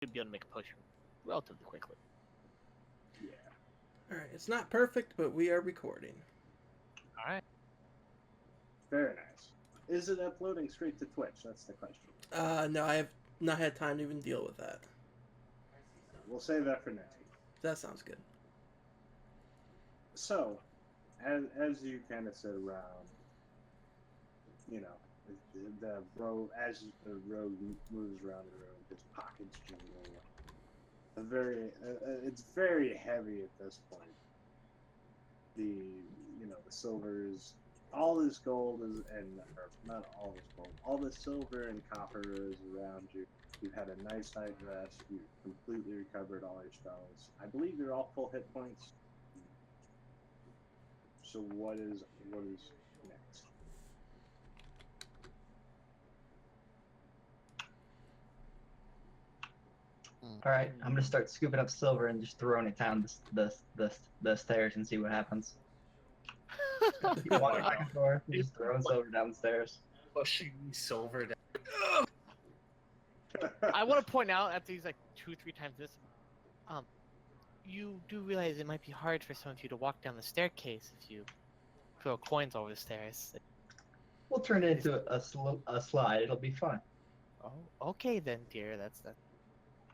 should be able to make a potion relatively quickly. Yeah. Alright, it's not perfect, but we are recording. All right. Very nice. Is it uploading straight to Twitch? That's the question. No, I have not had time to even deal with that. We'll save that for next week. That sounds good. So, as you kind of sit around, you know, the road, as the road moves around the road, there's pockets jingle. It's very heavy at this point. The silver is all this gold is, or not all this gold, all the silver and copper is around you. You've had a nice night rest. You've completely recovered all your spells. I believe you're all full hit points. So what is next? All right, I'm gonna start scooping up silver and just throwing it down the stairs and see what happens. Keep walking back and forth, and just throwing silver down the stairs. Pushing silver down. I want to point out after he's like 2-3 times this, you do realize it might be hard for some of you to walk down the staircase if you throw coins over the stairs. We'll turn it into a slide. It'll be fun. Oh, okay then, dear. That's.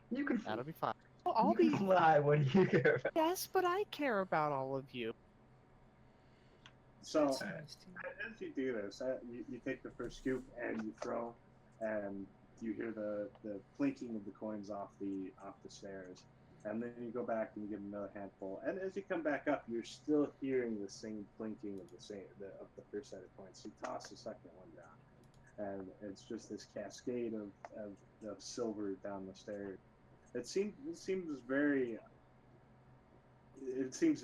You can That'll be fine. I'll be fly. What do you care about? Yes, but I care about all of you. So as you do this, you take the first scoop and you throw, and you hear the clinking of the coins off the stairs, and then you go back and you get another handful. And as you come back up, you're still hearing the same clinking of the first set of coins. So you toss the second one down, and it's just this cascade of silver down the stairs. It seems very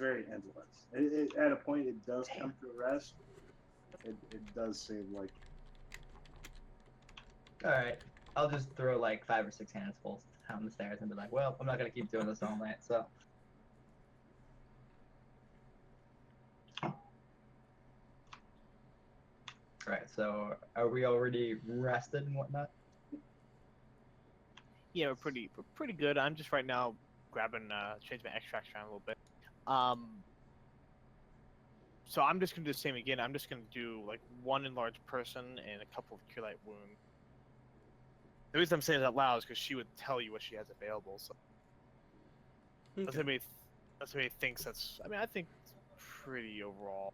endless. At a point, it does come to a rest. It does seem like. All right, I'll just throw like 5 or 6 handfuls down the stairs and be like, well, I'm not gonna keep doing this all night, so. All right, so are we already rested and whatnot? Yeah, we're pretty good. I'm just right now grabbing change my extracts around a little bit. So I'm just gonna do the same again. I'm just gonna do like 1 enlarged person and a couple of cure light wound. The reason I'm saying that out loud is because she would tell you what she has available. So unless anybody thinks that's. I mean, I think it's pretty overall.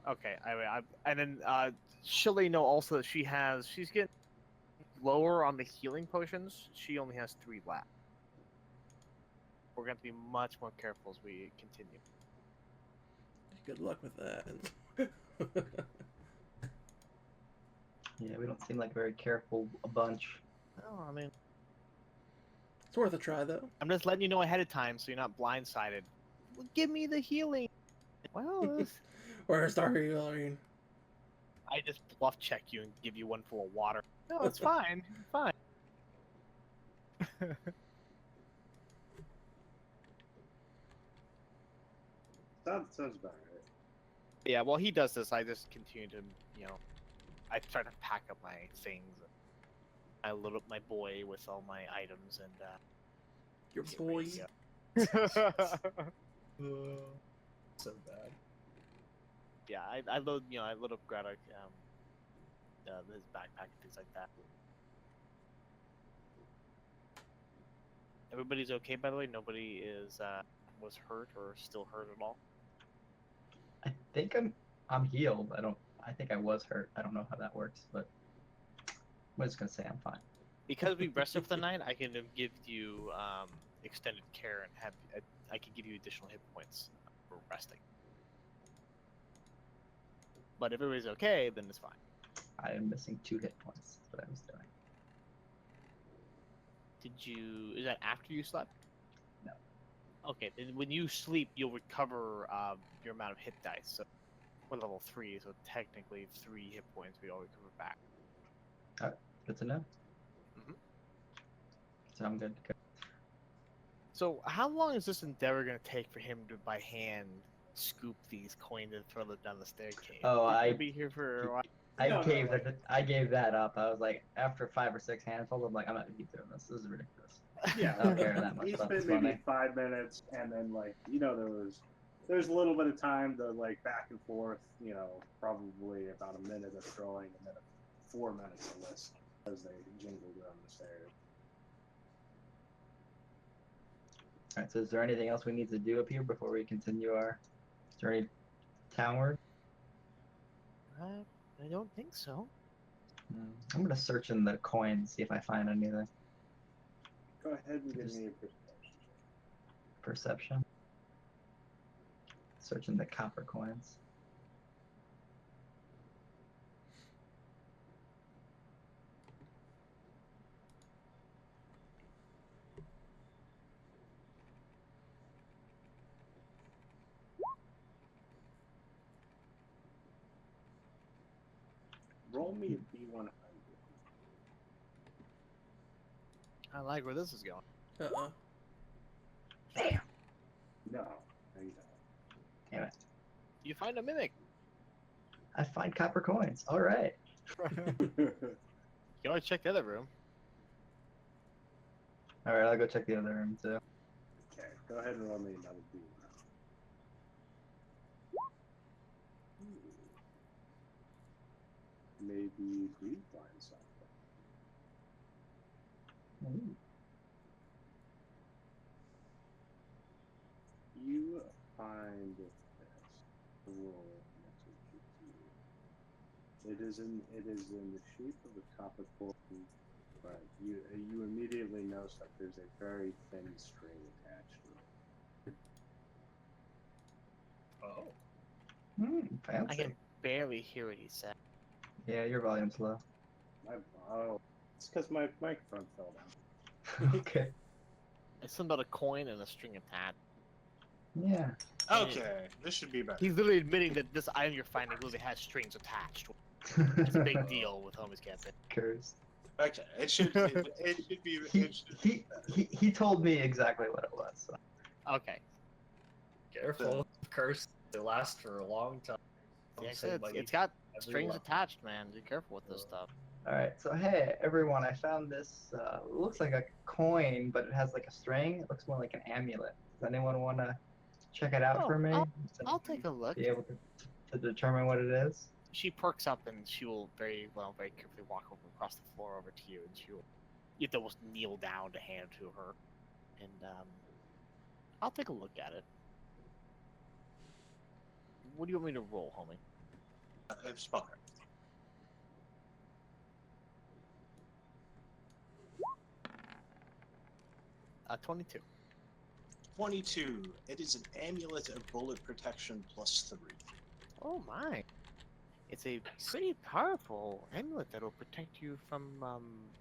Okay, and then she'll let you know also that she's getting lower on the healing potions. She only has 3 left. We're going to be much more careful as we continue. Good luck with that. Yeah, we don't seem like a very careful a bunch. Oh, I mean, It's worth a try, though. I'm just letting you know ahead of time so you're not blindsided. Well, give me the healing. Well, Where's our healing? I just bluff check you and give you 1 full of water. No, it's fine. Fine. Sounds about right. Yeah, while he does this, I just continue to, I try to pack up my things. I load up my boy with all my items and, Your get boy. ready to go. So bad. Yeah, I load up Graddock, his backpack and things like that. Everybody's okay, by the way. Nobody was hurt or still hurt at all. I think I'm healed. I think I was hurt. I don't know how that works, but I'm just gonna say I'm fine. Because we rested for the night, I can give you extended care and I can give you additional hit points for resting. But if everybody's okay, then it's fine. I am missing 2 hit points. That's what I was doing. Is that after you slept? No. Okay, then when you sleep, you'll recover your amount of hit dice. So we're level 3, so technically 3 hit points we all recover back. Alright, good to know. Mhm. So I'm good to go. So how long is this endeavor going to take for him to, by hand, scoop these coins and throw them down the staircase? Oh, He'll be here for a while. I gave that up. I was like, after 5 or 6 handfuls, I'm like, I'm not gonna keep doing this. This is ridiculous. Yeah, I don't care that much he about spent this maybe money. 5 minutes, and then like there's a little bit of time to like back and forth. Probably about a minute of throwing, and then 4 minutes of list as they jingle down the stairs. Alright, so is there anything else we need to do up here before we continue our journey townward? I don't think so. I'm gonna search in the coins, see if I find anything. Go ahead and give me a perception. Perception. Searching the copper coins. Roll me a D100. I like where this is going. Uh-uh. No, you don't. You find a mimic. I find copper coins. Alright. You always check the other room. Alright, I'll go check the other room too. Okay, go ahead and roll me another D100. Maybe we find something. Ooh. You find this. Roll message to you. It is in the shape of a copper coin, but you immediately notice that there's a very thin string attached to it. Oh. I Fancy. can barely hear what he said. Yeah, your volume's low. It's because my microphone fell down. Okay. It's something about a coin and a string attached. Yeah. Okay, this should be better. He's literally admitting that this item you're finding literally has strings attached. It's a big deal with Homie's Cafe. Cursed. Okay, it should be. He told me exactly what it was. So. Okay. Careful. Curse. They last for a long time. Yeah, Don't say it's got strings everyone. attached, man. Be careful with this stuff. Alright, so hey everyone, I found this, looks like a coin, but it has like a string. It looks more like an amulet. Does anyone want to check it out Oh, for me? I'll take a look. Be able to determine what it is? She perks up and she will very carefully walk over across the floor over to you, and she will. You have to almost kneel down to hand it to her, and I'll take a look at it. What do you want me to roll, homie? Spellcraft. 22. 22. It is an amulet of bullet protection +3. Oh my! It's a pretty powerful amulet that'll protect you from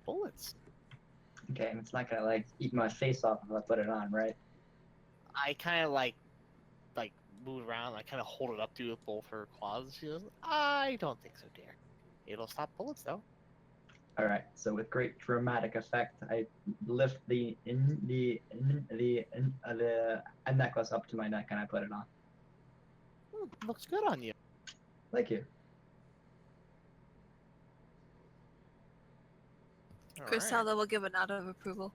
bullets. Okay, and it's not gonna like eat my face off if I put it on, right? I kind of like move around. I kind of hold it up to you with both her claws. She goes, "I don't think so, dear. It'll stop bullets, though." Alright, so with great dramatic effect, I lift the necklace up to my neck and I put it on. Looks good on you. Thank you. Griselda will give a nod of approval.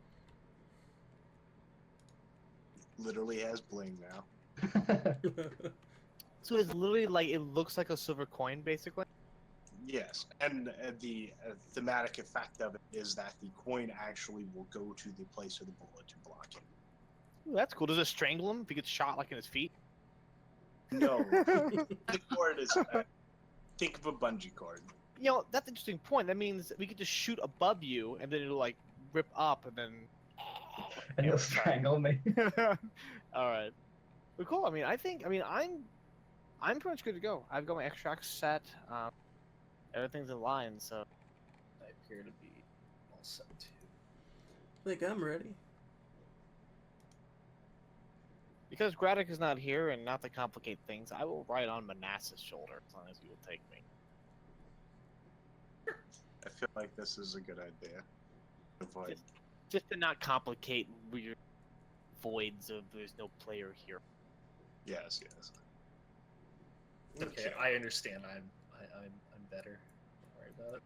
Literally has bling now. So it's literally like it looks like a silver coin, basically. Yes, and the thematic effect of it is that the coin actually will go to the place of the bullet to block it. Ooh, that's cool. Does it strangle him if he gets shot like in his feet? No, the cord is. Think of a bungee cord. You know, that's an interesting point. That means we could just shoot above you, and then it'll like rip up, and then. And you'll strangle me. All right. Well, cool. I'm pretty much good to go. I've got my extracts set. Everything's in line, so. I appear to be all set too. I think I'm ready. Because Graddock is not here, and not to complicate things, I will ride on Manassas' shoulder as long as you will take me. I feel like this is a good idea. Avoid. Just to not complicate weird voids of there's no player here. Yes, yes. Okay, I understand. I'm better. Don't worry about it.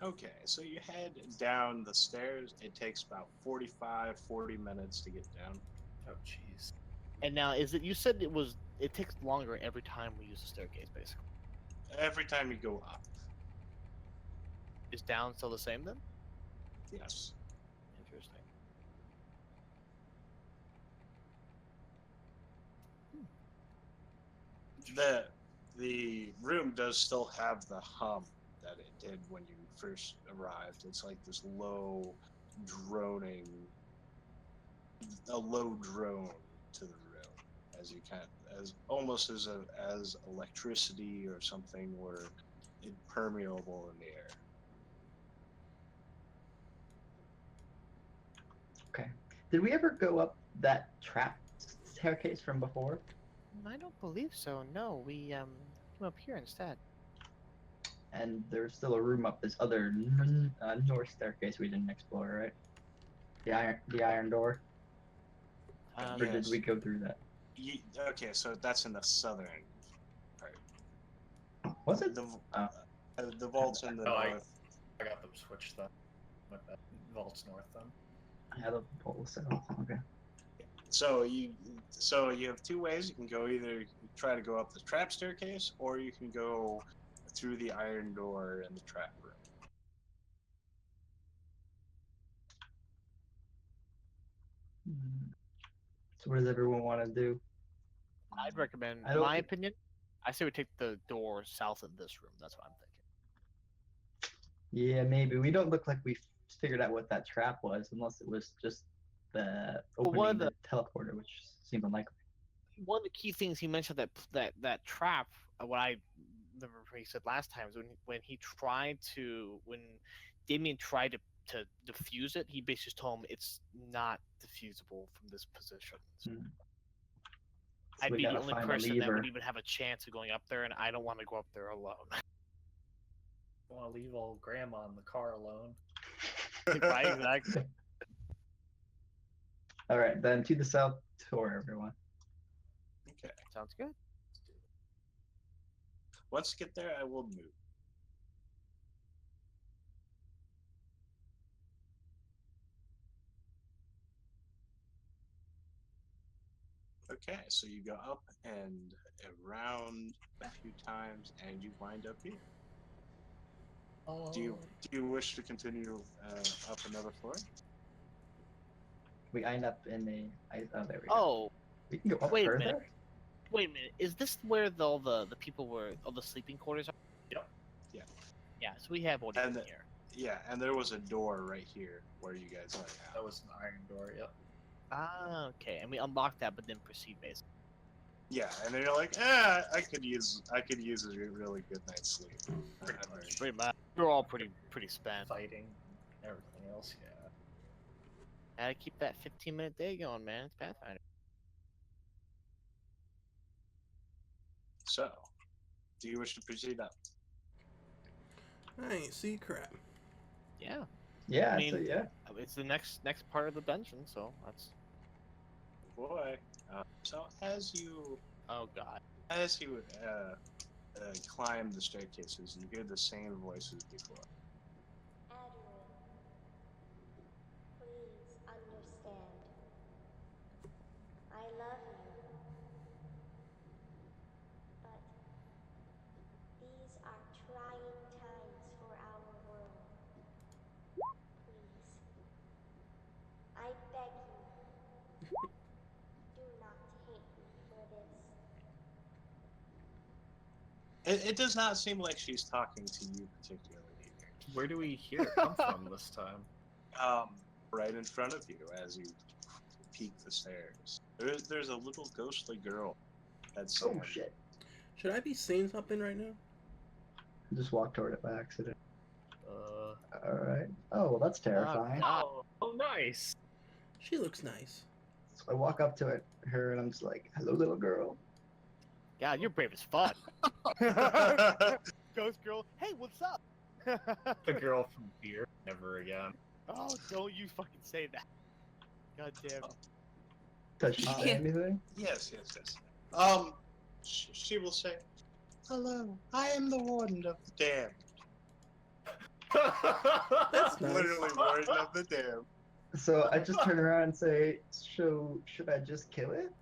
Okay, so you head down the stairs. It takes about 40 minutes to get down. Oh, jeez. And now, is it? You said it takes longer every time we use the staircase. Basically, Every time you go up. is down still the same then? Yes. Interesting. The room does still have the hum that it did when you first arrived. It's like this low droning, a low drone to the room, as you can, as almost as electricity or something were impermeable in the air. Okay. Did we ever go up that trap staircase from before? I don't believe so. No, we came up here instead. And there's still a room up this other north staircase we didn't explore, right? The iron door. Or did Yes. we go through that? Okay, so that's in the southern part. Was it? The, Oh. the vault's in the Oh, north. I got them switched then. With that vault's north then. Yeah, the pole south. Okay. So you have two ways. You can go either try to go up the trap staircase, or you can go through the iron door in the trap room. So what does everyone want to do? I'd recommend, I in don't my think- opinion, I say we take the door south of this room. That's what I'm thinking. Yeah, maybe. We don't look like we figured out what that trap was, unless it was just the opening one of the teleporter, which seemed unlikely. One of the key things he mentioned that trap. What I remember he said last time is when Damien tried to defuse it, he basically just told him it's not diffusable from this position. So Hmm. I'd we be the gotta only find a person that lever. would even have a chance of going up there, and I don't want to go up there alone. Don't want to leave old grandma in the car alone. Right, exactly. All right, then to the south tour, everyone. Okay. Sounds good. Once you get there, I will move. Okay, so you go up and around a few times, and you wind up here. Oh. Do you wish to continue up another floor? We end up in a. Oh, there we go. Oh, We can go up wait a further. minute. Wait a minute. Is this where all the people were, all the sleeping quarters are? Yep. Yeah. Yeah, so we have one And in here. Yeah, and there was a door right here where you guys went That out. was an iron door, yep. Ah, okay. And we unlocked that, but then proceed basically. Yeah, and then you're like, I could use a really good night's sleep. Pretty I'm much. ready. Pretty much. We're all pretty spent. Fighting, everything else, yeah. Gotta keep that 15-minute day going, man. It's Pathfinder. So, do you wish to proceed up? I ain't see crap. Yeah, Yeah, I mean- so yeah. it's the next part of the dungeon, so that's. Boy. So as you Oh god. climb the staircases, you hear the same voices before. Edwin, please understand. I love you. But these are trying times for our world. Please. I beg you. Do not hate me for this. It does not seem like she's talking to you particularly either. Where do we hear it come from this time? Right in front of you as you peek the stairs. There's a little ghostly girl that's Oh shit! Should I be seeing something right now? I just walked toward it by accident. Uh, All right. Oh, well, that's terrifying. oh, nice! She looks nice. So I walk up to her, and I'm just like, "Hello, little girl." God, you're brave as fuck. Ghost girl. Hey, what's up? The girl from Beer. Never again. Oh, don't you fucking say that. God damn it. Does she say Yeah. anything? Yes. She will say, "Hello, I am the warden of the damned." That's nice. Literally warden of the dam. So I just turn around and say, "So should I just kill it?"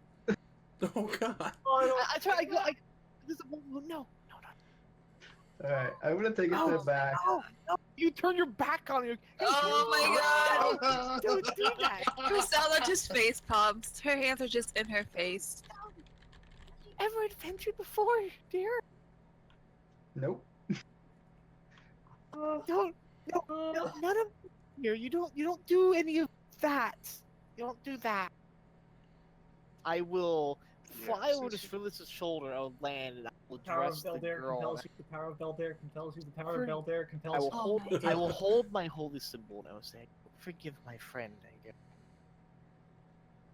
Oh god. I try. No. All right, I'm gonna take a step back. No. You turn your back on you. Hey, Oh my god! Don't do that. Cristela just face palms. Her hands are just in her face. Ever adventured before, dear? Nope. Don't. No, none of here. You don't do any of that. You don't do that. I will fly Yes, over to yes, yes. Phyllis's shoulder. I'll land and I will The power of dress the Beldair girl. compels you. The power of Beldair compels you. The power For- of Beldair I compels will you. hold. my I will God. hold my holy symbol and I will say, "Forgive my friend." Is there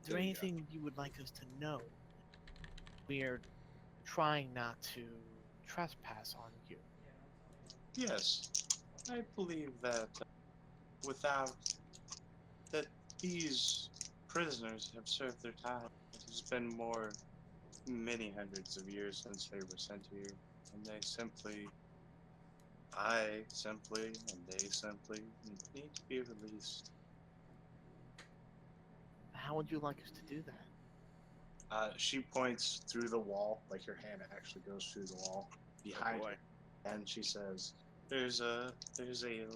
There you go. anything you would like us to know? We are trying not to trespass on you. Yes, I believe that without that these prisoners have served their time. It has been many hundreds of years since they were sent here, and I simply, and they simply need to be released. How would you like us to do that? She points through the wall, like her hand actually goes through the wall behind boy. her, and she says, "There's a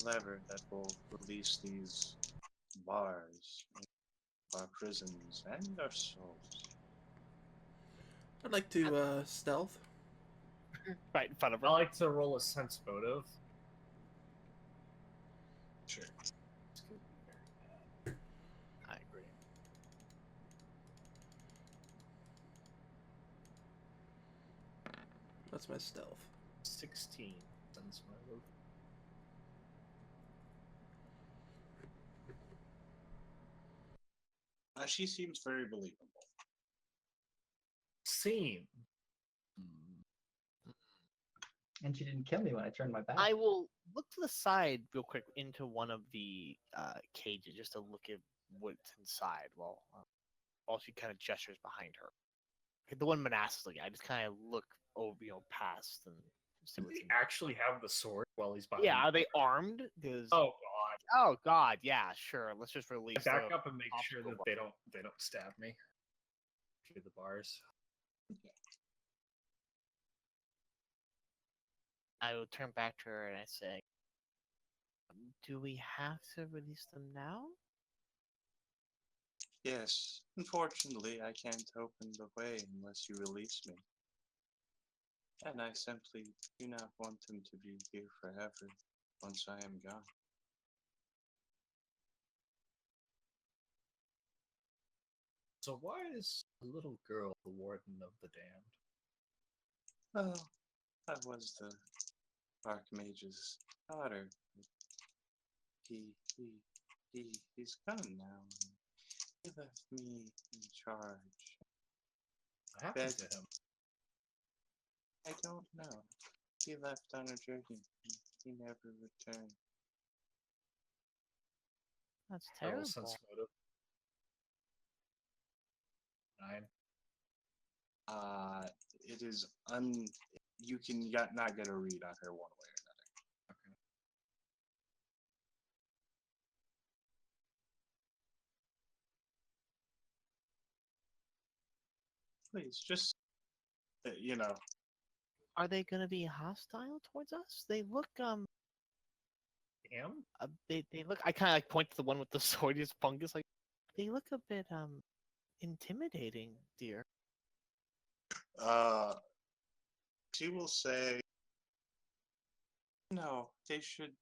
lever that will release these bars, our prisons, and our souls." I'd like to stealth. Right in front of her. I like to roll a sense motive. Sure. I agree. That's my stealth. 16 sense motive. She seems very believable. Seem. And she didn't kill me when I turned my back. I will look to the side real quick into one of the cages just to look at what's inside while she kind of gestures behind her. Like the one Manassas looking, I just kind of look over, past and see Does what's he in. actually have the sword while he's behind? Yeah, are they armed? 'Cause- Oh god. Oh God, yeah, sure. Let's just release. I back the up and make sure obstacle that they don't stab me through the bars. I will turn back to her and I say, "Do we have to release them now?" Yes, unfortunately, I can't open the way unless you release me. And I simply do not want them to be here forever once I am gone. So why is a little girl the warden of the damned? Well, that was the Archmage's daughter. He's gone now. He left me in charge. What happened Bed- to him? I don't know. He left on a journey. He never returned. That's I roll terrible. sense motive. 9. It is you can not get a read on her one way or another. Okay. Please, just Are they gonna be hostile towards us? They look Damn. they look. I kind of like point to the one with the Sordius fungus. Like they look a bit intimidating, dear. She will say, "No, they should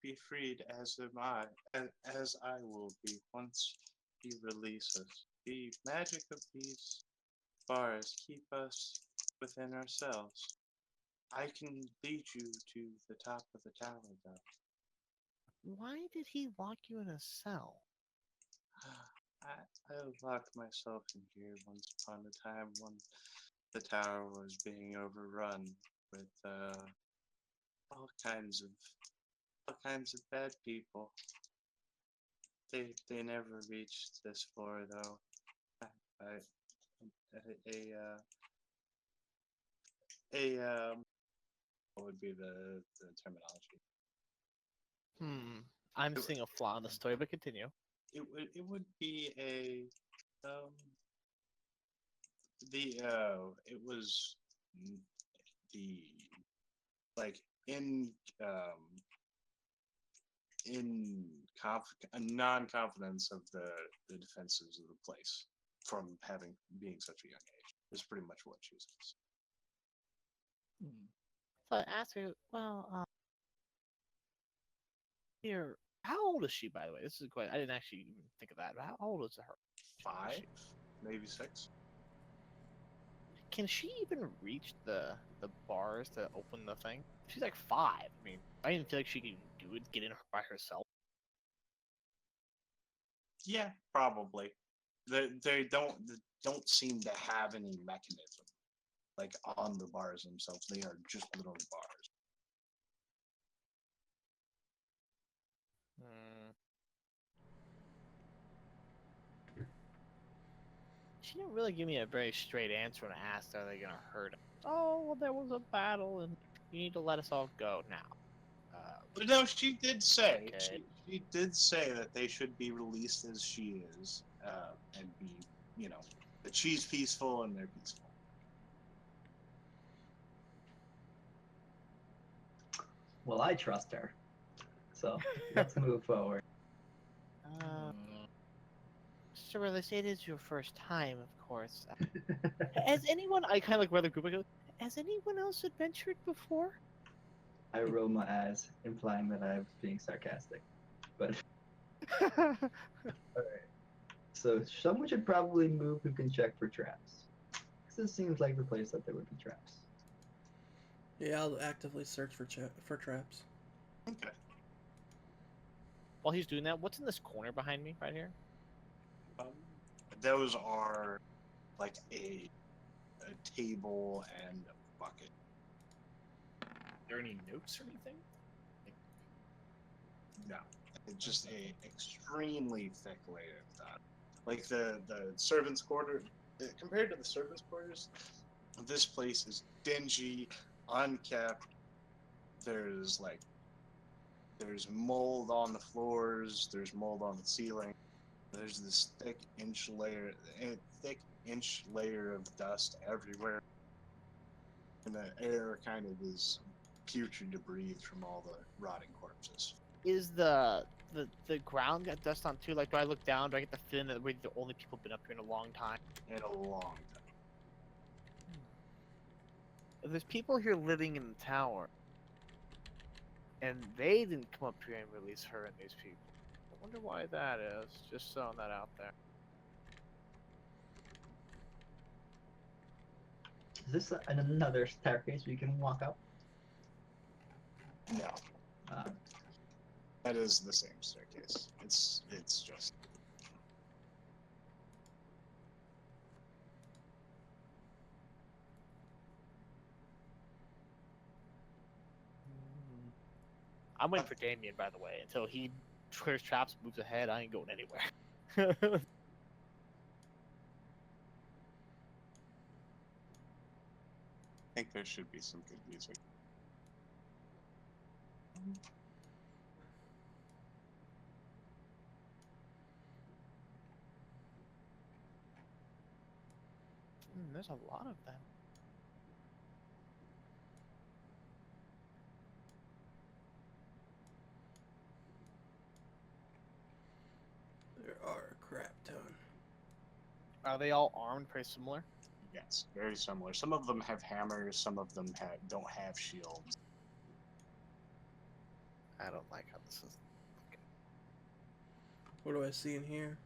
be freed, as am I, as I will be once you release us. The magic of these bars keep us within ourselves. I can lead you to the top of the tower, though." Why did he lock you in a cell? I locked myself in here once upon a time when the tower was being overrun with all kinds of bad people. They never reached this floor though. What would be the terminology? I'm seeing a flaw in the story, but continue. It would be a it was the like in a non-confidence of the defenses of the place from being such a young age is pretty much what she says. So I asked her, well, here, how old is she, by the way? This is quite. I didn't actually even think of that. How old is her? 5, maybe 6. Can she even reach the bars to open the thing? She's like 5. I mean, I didn't feel like she could do it, get in by herself. Yeah, probably. They don't seem to have any mechanism like on the bars themselves. They are just little bars. She didn't really give me a very straight answer when I asked, "Are they gonna hurt us?" Oh, well, there was a battle, and you need to let us all go now. But no, she did say Okay. she did say that they should be released as she is, and be that she's peaceful and they're peaceful. Well, I trust her. So let's move forward. Sir, they say it is your first time, of course. Has anyone? I kind of like where the group goes. Has anyone else adventured before? I roll my eyes, implying that I was being sarcastic. But alright. So someone should probably move who can check for traps. This seems like the place that there would be traps. Yeah, I'll actively search for traps. Okay. While he's doing that, what's in this corner behind me, right here? Those are like a table and a bucket. Are there any notes or anything? No, it's just a extremely thick layer of that. Like the servants' quarter, compared to the servants' quarters, this place is dingy, unkept. There's mold on the floors. There's mold on the ceiling. There's this thick inch layer of dust everywhere, and the air kind of is putrid to breathe from all the rotting corpses. Is the ground got dust on too? Like, do I look down? Do I get the feeling that we're the only people been up here in a long time? In a long time. If there's people here living in the tower, and they didn't come up here and release her and these people, I wonder why that is. Just throwing that out there. Is this another staircase we can walk up? No, Uh, that is the same staircase. It's just. I'm waiting for Damien, by the way, until he clears traps, moves ahead. I ain't going anywhere. I think there should be some good music. There's a lot of them. There are a crap ton. Are they all armed, pretty similar? Yes, very similar. Some of them have hammers. Some of them don't have shields. I don't like how this is. What do I see in here?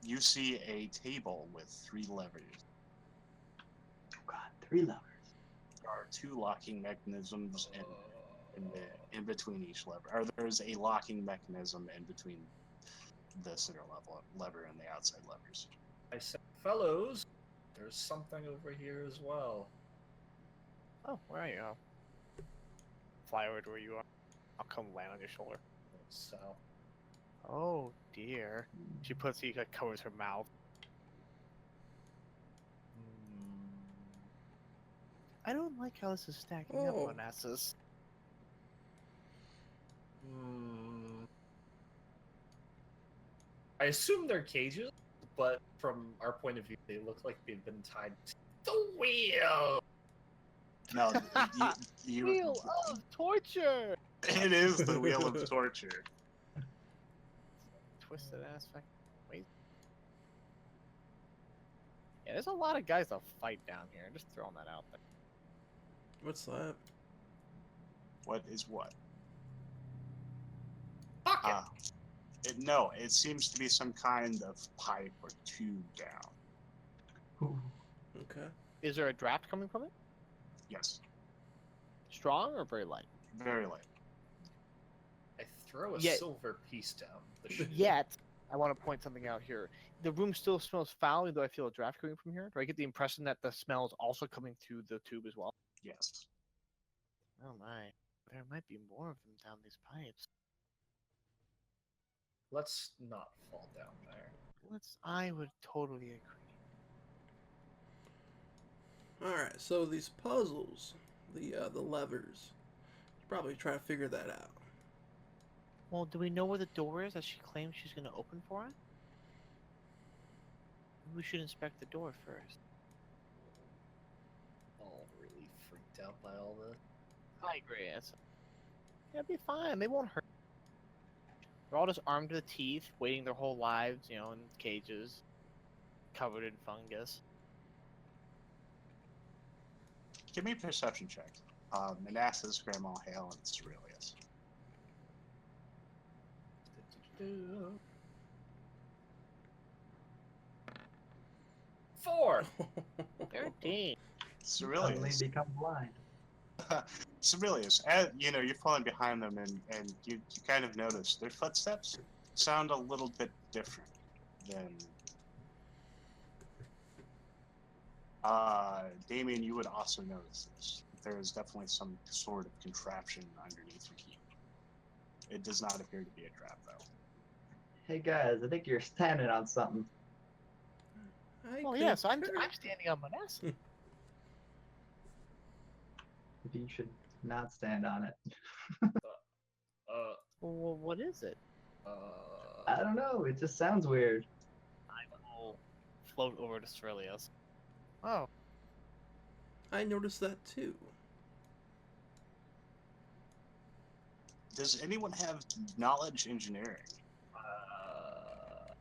You see a table with 3 levers. oh god, 3 levers. There are 2 locking mechanisms in between each lever. Or there's a locking mechanism in between the center lever and the outside levers. I said, fellows, there's something over here as well. Oh, where are you? I'll fly over to where you are. I'll come land on your shoulder. So, Oh dear. She covers her mouth. I don't like how this is stacking up Oh. on Nessus. I assume they're cages, but from our point of view, they look like they've been tied to the wheel. No, you, Wheel of torture. it is the wheel of torture. Twisted ass fucking. Wait. Yeah, there's a lot of guys that fight down here. Just throwing that out there. What's that? What is what? Fuck it. No, it seems to be some kind of pipe or tube down. Ooh. Okay. Is there a draft coming from it? Yes, Strong or very light? very light. I throw a Yeah. silver piece down the chute. Yet, I want to point something out here. The room still smells foul, even though I feel a draft coming from here. Do I get the impression that the smell is also coming through the tube as well? Yes. Oh my. There might be more of them down these pipes. Let's not fall down there. I would totally agree. Alright, so these puzzles, the levers, probably try to figure that out. Well, do we know where the door is that she claims she's going to open for us? We should inspect the door first. All really freaked out by all this. I agree. It'll be fine. They won't hurt. They're all just armed to the teeth, waiting their whole lives, in cages, covered in fungus. Give me a perception check. Manassas, Grandma Hale, and Cerilius. Four. 13. Suddenly Cerilius. become blind. Cerilius, as, you're falling behind them, and you kind of notice their footsteps sound a little bit different than. Damien, you would also notice this. There is definitely some sort of contraption underneath your key. It does not appear to be a trap, though. Hey guys, I think you're standing on something. Well, yeah, so I'm standing on Manassas. You should not stand on it. Well, what is it? I don't know. It just sounds weird. I will float over to Cerilius. Oh, I noticed that too. Does anyone have knowledge engineering?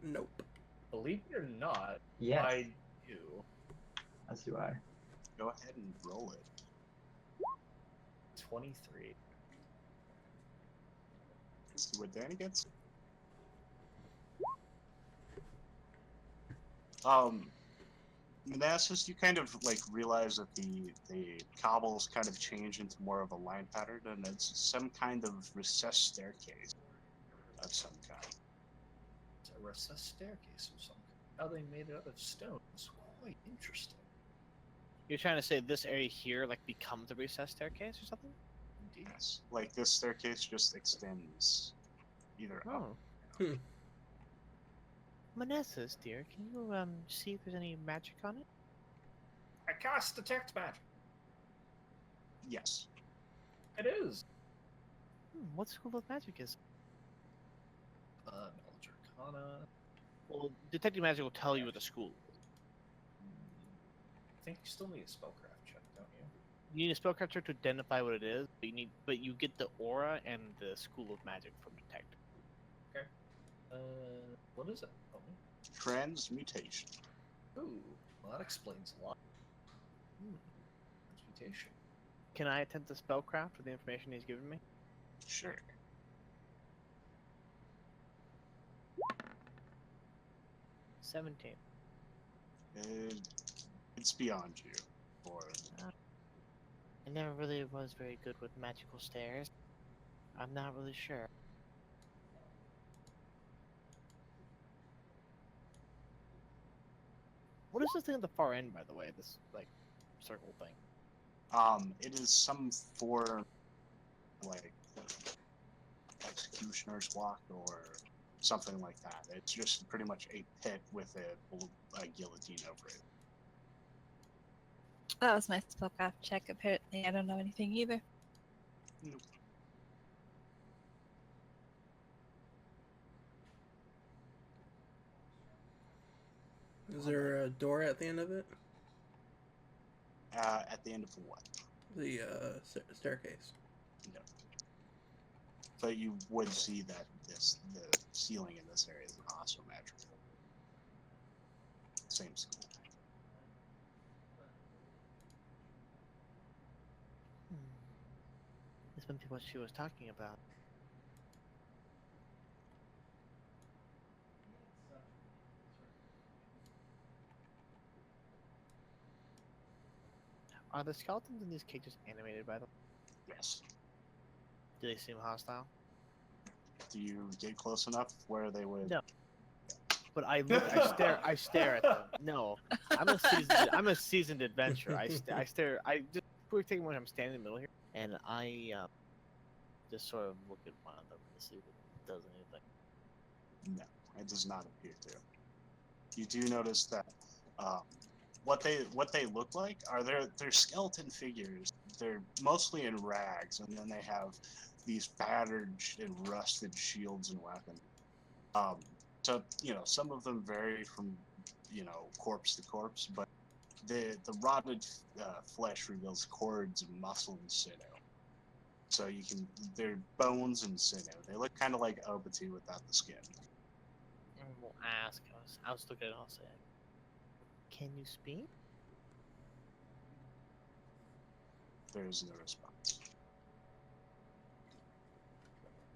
Nope. Believe it or not, Yes, I do. as do I. Go ahead and roll it. 23. Let's see what Danny gets. Manassas, you kind of realize that the cobbles kind of change into more of a line pattern, and it's some kind of recessed staircase of some kind. It's a recessed staircase or something. How they made it out of stone is quite interesting. you're trying to say this area here becomes a recessed staircase or something? Indeed. Yes. Like this staircase just extends either up. Oh. Manassas, dear, can you see if there's any magic on it? I cast detect magic. Yes. It is. What school of magic is? Knowledge Arcana. Well, detecting magic will tell you what the school is. I think you still need a spellcraft check, don't you? You need a spellcraft check to identify what it is, but you get the aura and the school of magic from detect. What is it? Oh, Transmutation. ooh, well that explains a lot. Transmutation. Can I attempt the spellcraft with the information he's given me? Sure. 17. It's beyond you. Or I never really was very good with magical stairs. I'm not really sure. What is this thing at the far end, by the way? This circle thing. it is some form executioner's block or something like that. It's just pretty much a pit with a guillotine over it. That was my spellcraft check. Apparently, I don't know anything either. Nope. Is there a door at the end of it? At the end of what? The staircase. No. But you would see that the ceiling in this area is also magical. Same school. This must be what she was talking about. Are the skeletons in these cages animated by them? Yes. Do they seem hostile? Do you get close enough where they would? No. But I look, I stare at them. No, I'm a seasoned adventurer. I stare. I just quick take when I'm standing in the middle here, and I just sort of look at one of them to see if it does anything. No, it does not appear to. You do notice that what they look like are they're skeleton figures. They're mostly in rags, and then they have these battered and rusted shields and weapons. So some of them vary from corpse to corpse, but the rotted flesh reveals cords and muscle and sinew. So they're bones and sinew. They look kind of like Obatu without the skin. We'll ask. I'll just look at it. I'll say, "Can you speak?" There is no response.